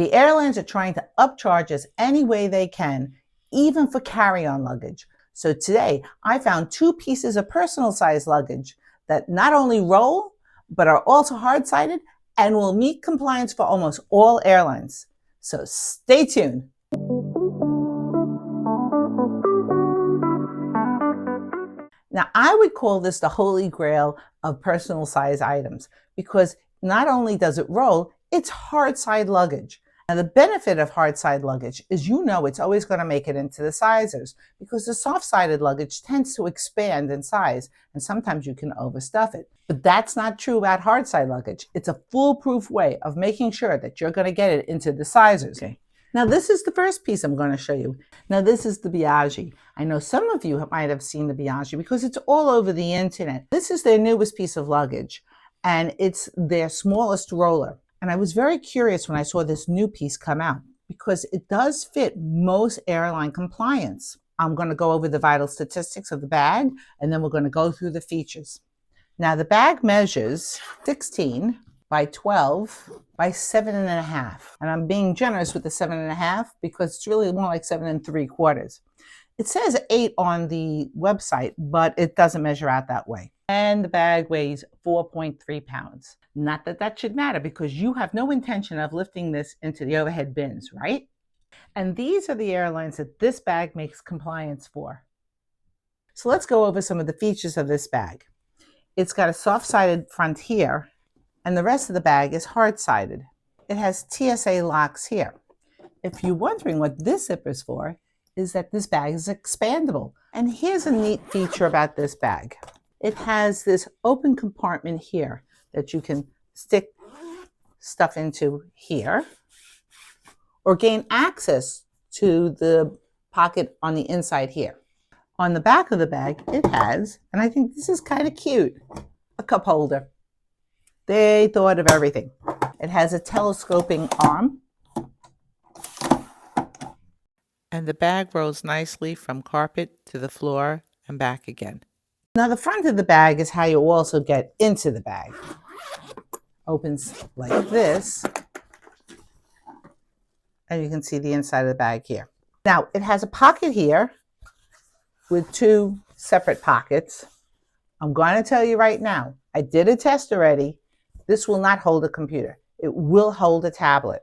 The airlines are trying to upcharge us any way they can, even for carry-on luggage. So today, I found 2 pieces of personal size luggage that not only roll, but are also hard-sided and will meet compliance for almost all airlines. So stay tuned. Now, I would call this the holy grail of personal size items because not only does it roll, it's hardside luggage. Now, the benefit of hardside luggage is it's always going to make it into the sizers because the soft-sided luggage tends to expand in size and sometimes you can overstuff it. But that's not true about hardside luggage. It's a foolproof way of making sure that you're going to get it into the sizers. Okay. Now, this is the first piece I'm going to show you. Now, this is the Biaggi. I know some of you might have seen the Biaggi because it's all over the internet. This is their newest piece of luggage, and it's their smallest roller. And I was very curious when I saw this new piece come out because it does fit most airline compliance. I'm going to go over the vital statistics of the bag, and then we're going to go through the features. Now, the bag measures 16 by 12 by 7.5. And I'm being generous with the 7.5 because it's really more like 7 3/4. It says 8 on the website, but it doesn't measure out that way. And the bag weighs 4.3 pounds. Not that that should matter because you have no intention of lifting this into the overhead bins, right? And these are the airlines that this bag makes compliance for. So let's go over some of the features of this bag. It's got a soft-sided front here, and the rest of the bag is hard-sided. It has TSA locks here. If you're wondering what this zipper is for, is that this bag is expandable. And here's a neat feature about this bag. It has this open compartment here that you can stick stuff into here or gain access to the pocket on the inside here. On the back of the bag, it has, and I think this is kind of cute, a cup holder. They thought of everything. It has a telescoping arm. And the bag rolls nicely from carpet to the floor and back again. Now the front of the bag is how you also get into the bag. Opens like this. And you can see the inside of the bag here. Now it has a pocket here with 2 separate pockets. I'm going to tell you right now, I did a test already. This will not hold a computer. It will hold a tablet.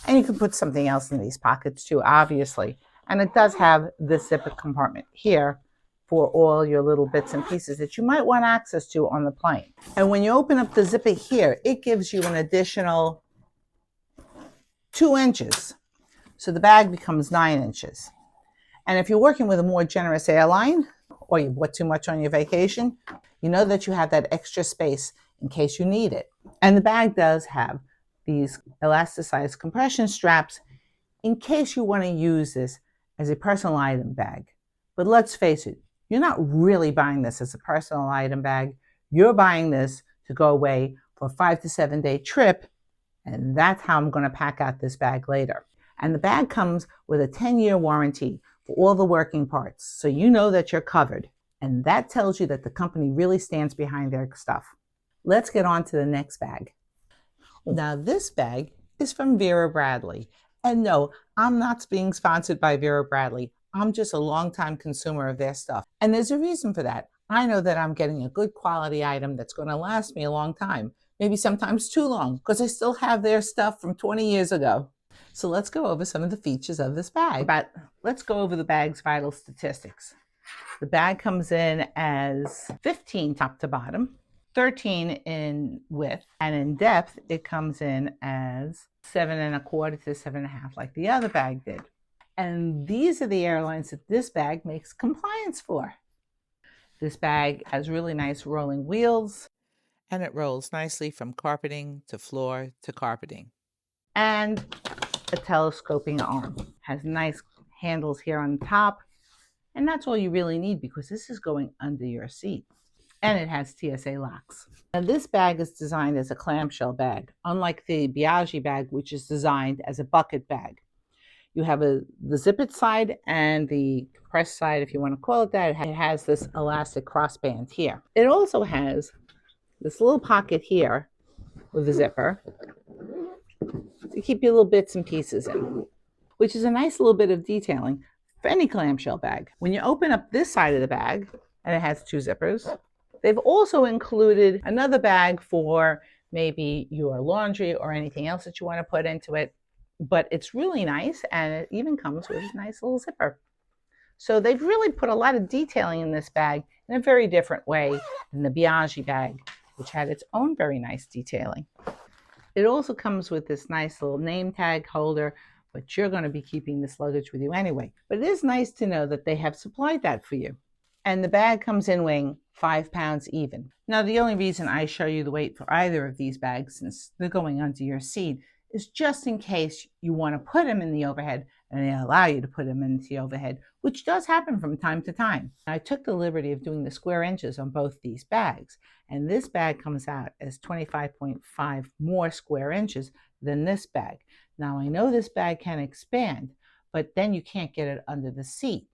And you can put something else in these pockets too, obviously. And it does have this zipper compartment here for all your little bits and pieces that you might want access to on the plane. And when you open up the zipper here, it gives you an additional 2 inches. So the bag becomes 9 inches. And if you're working with a more generous airline, or you bought too much on your vacation, you know that you have that extra space in case you need it. And the bag does have these elasticized compression straps in case you want to use this as a personal item bag. But let's face it, you're not really buying this as a personal item bag. You're buying this to go away for a 5 to 7 day trip, and that's how I'm going to pack out this bag later. And the bag comes with a 10-year warranty for all the working parts, so you know that you're covered. And that tells you that the company really stands behind their stuff. Let's get on to the next bag. Now this bag is from Vera Bradley. And no, I'm not being sponsored by Vera Bradley. I'm just a longtime consumer of their stuff. And there's a reason for that. I know that I'm getting a good quality item that's going to last me a long time. Maybe sometimes too long, because I still have their stuff from 20 years ago. So let's go over some of the features of this bag. But let's go over the bag's vital statistics. The bag comes in as 15 top to bottom, 13 in width, and in depth it comes in as 7.25 to 7.5 like the other bag did. And these are the airlines that this bag makes compliance for. This bag has really nice rolling wheels, and it rolls nicely from carpeting to floor to carpeting. And a telescoping arm. Has nice handles here on the top, and that's all you really need because this is going under your seat. And it has TSA locks. Now this bag is designed as a clamshell bag, unlike the Biaggi bag, which is designed as a bucket bag. You have the zippered side and the compressed side, if you want to call it that. It has this elastic crossband here. It also has this little pocket here with a zipper. to keep your little bits and pieces in, which is a nice little bit of detailing for any clamshell bag. When you open up this side of the bag, and it has 2 zippers, they've also included another bag for maybe your laundry or anything else that you want to put into it. But it's really nice, and it even comes with a nice little zipper. So they've really put a lot of detailing in this bag in a very different way than the Biaggi bag, which had its own very nice detailing. It also comes with this nice little name tag holder, but you're going to be keeping this luggage with you anyway. But it is nice to know that they have supplied that for you. And the bag comes in weighing 5 pounds even. Now, the only reason I show you the weight for either of these bags, since they're going under your seat, is just in case you want to put them in the overhead and they allow you to put them into the overhead, which does happen from time to time. I took the liberty of doing the square inches on both these bags, and this bag comes out as 25.5 more square inches than this bag. Now, I know this bag can expand, but then you can't get it under the seat.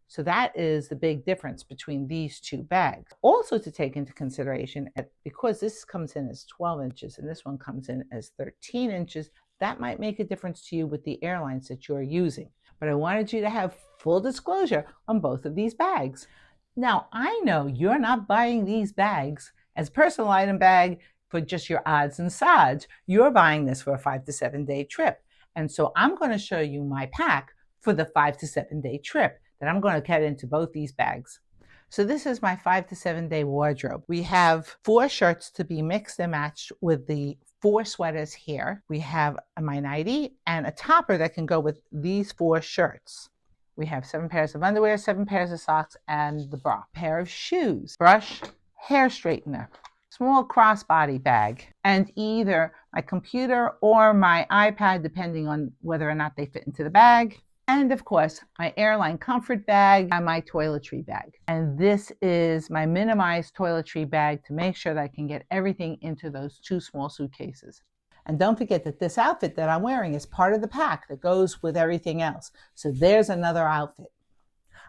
So that is the big difference between these 2 bags. Also to take into consideration, because this comes in as 12 inches and this one comes in as 13 inches, that might make a difference to you with the airlines that you're using. But I wanted you to have full disclosure on both of these bags. Now, I know you're not buying these bags as a personal item bag for just your odds and sods. You're buying this for a 5 to 7 day trip. And so I'm going to show you my pack for the 5 to 7 day trip that I'm going to get into both these bags. So this is my 5 to 7 day wardrobe. We have 4 shirts to be mixed and matched with the 4 sweaters here. We have my nightie and a topper that can go with these 4 shirts. We have 7 pairs of underwear, 7 pairs of socks, and the bra. Pair of shoes, brush, hair straightener, small crossbody bag, and either my computer or my iPad, depending on whether or not they fit into the bag. And of course, my airline comfort bag and my toiletry bag. And this is my minimized toiletry bag to make sure that I can get everything into those 2 small suitcases. And don't forget that this outfit that I'm wearing is part of the pack that goes with everything else. So there's another outfit.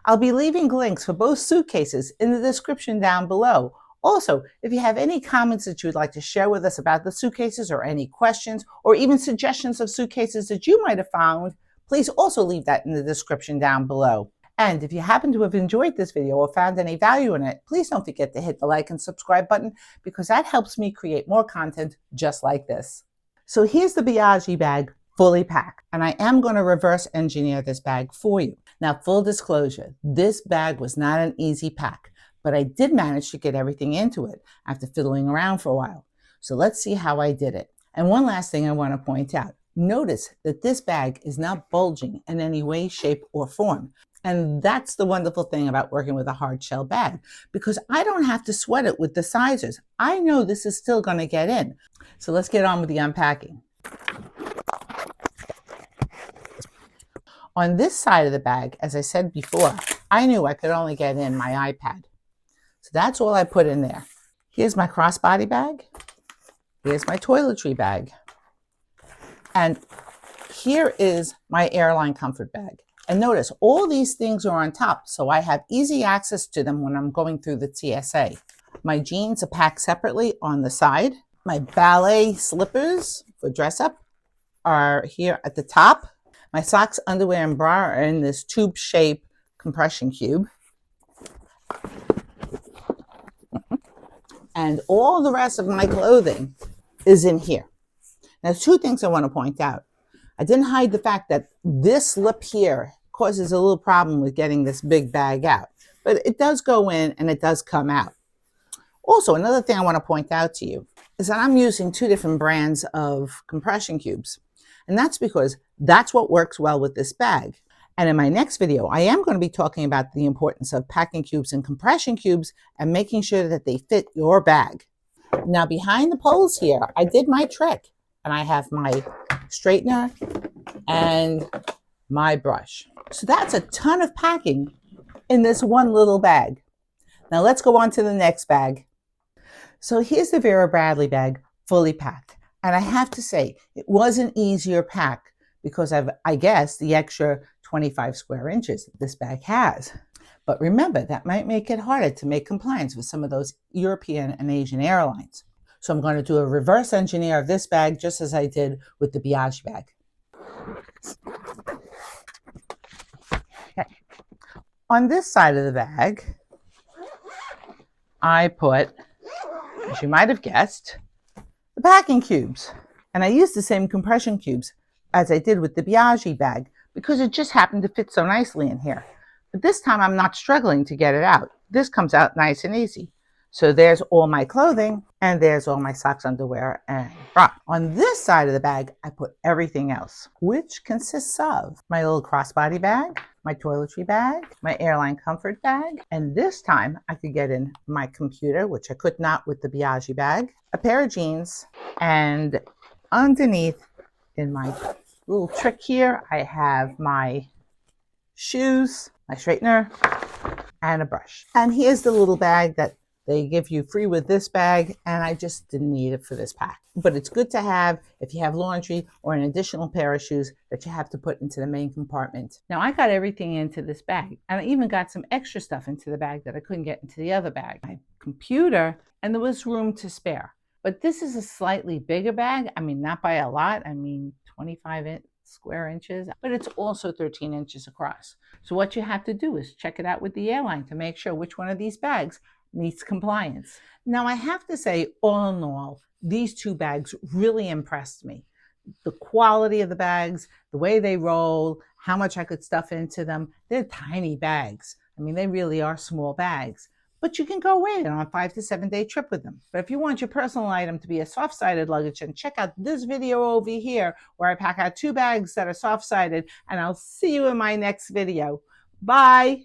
I'll be leaving links for both suitcases in the description down below. Also, if you have any comments that you would like to share with us about the suitcases, or any questions, or even suggestions of suitcases that you might have found, please also leave that in the description down below. And if you happen to have enjoyed this video or found any value in it, please don't forget to hit the like and subscribe button, because that helps me create more content just like this. So here's the Biaggi bag fully packed, and I am going to reverse engineer this bag for you. Now, full disclosure, this bag was not an easy pack, but I did manage to get everything into it after fiddling around for a while. So let's see how I did it. And one last thing I want to point out. Notice that this bag is not bulging in any way, shape, or form. And that's the wonderful thing about working with a hard shell bag, because I don't have to sweat it with the sizers. I know this is still going to get in. So let's get on with the unpacking. On this side of the bag, as I said before, I knew I could only get in my iPad. So that's all I put in there. Here's my crossbody bag. Here's my toiletry bag. And here is my airline comfort bag. And notice all these things are on top, so I have easy access to them when I'm going through the TSA. My jeans are packed separately on the side. My ballet slippers for dress up are here at the top. My socks, underwear, and bra are in this tube-shaped compression cube. And all the rest of my clothing is in here. Now, 2 things I want to point out. I didn't hide the fact that this lip here causes a little problem with getting this big bag out, but it does go in and it does come out. Also, another thing I want to point out to you is that I'm using 2 different brands of compression cubes, and that's because that's what works well with this bag. And in my next video, I am going to be talking about the importance of packing cubes and compression cubes and making sure that they fit your bag. Now, behind the poles here, I did my trick. And I have my straightener and my brush. So that's a ton of packing in this one little bag. Now let's go on to the next bag. So here's the Vera Bradley bag fully packed. And I have to say, it was an easier pack because of, I guess, the extra 25 square inches that this bag has. But remember, that might make it harder to make compliance with some of those European and Asian airlines. So I'm going to do a reverse engineer of this bag just as I did with the Biaggi bag. Okay. On this side of the bag, I put, as you might have guessed, the packing cubes. And I used the same compression cubes as I did with the Biaggi bag because it just happened to fit so nicely in here. But this time I'm not struggling to get it out. This comes out nice and easy. So there's all my clothing and there's all my socks, underwear, and bra. On this side of the bag, I put everything else, which consists of my little crossbody bag, my toiletry bag, my airline comfort bag, and this time I could get in my computer, which I could not with the Biaggi bag, a pair of jeans, and underneath in my little trick here, I have my shoes, my straightener, and a brush. And here's the little bag that they give you free with this bag, and I just didn't need it for this pack. But it's good to have if you have laundry or an additional pair of shoes that you have to put into the main compartment. Now I got everything into this bag, and I even got some extra stuff into the bag that I couldn't get into the other bag. My computer, and there was room to spare. But this is a slightly bigger bag. I mean, not by a lot. I mean, 25 square inches, but it's also 13 inches across. So what you have to do is check it out with the airline to make sure which one of these bags meets compliance. Now, I have to say, all in all, these two bags really impressed me. The quality of the bags, the way they roll, how much I could stuff into them. They're tiny bags. I mean, they really are small bags. But you can go away on a 5 to 7 day trip with them. But if you want your personal item to be a soft-sided luggage, then check out this video over here where I pack out 2 bags that are soft-sided, and I'll see you in my next video. Bye.